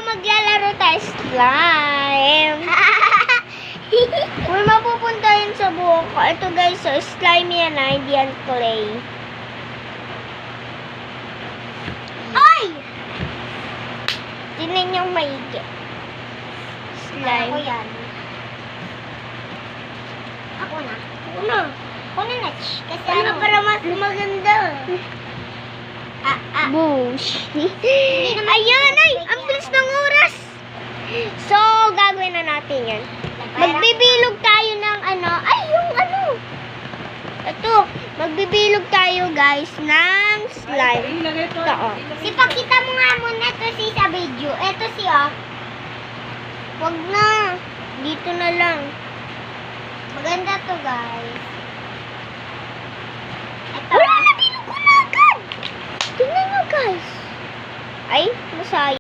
maglalaro tayo slime. Uy, mapupunta yun sa buhok ko. Ito guys, so slime yan na, hindi yan clay. Ay! Tingnan niyong maigi. Slime. Ako yan. Ako na. Ano? Ako na. Kasi Ano para mas maganda? Bush. Ayan, ay! Ang bilis ng oras! So, gagawin na natin yan. Magbibilog tayo ng ano. Ay, yung ano. Ito. Magbibilog tayo, guys, ng slime. Ito, oh. Pakita mo nga muna ito si sa video. Ito si Wag na. Dito na lang. Maganda to guys. Ito. Wala na, bilog ko na agad. Tingnan nyo, guys. Ay, masaya.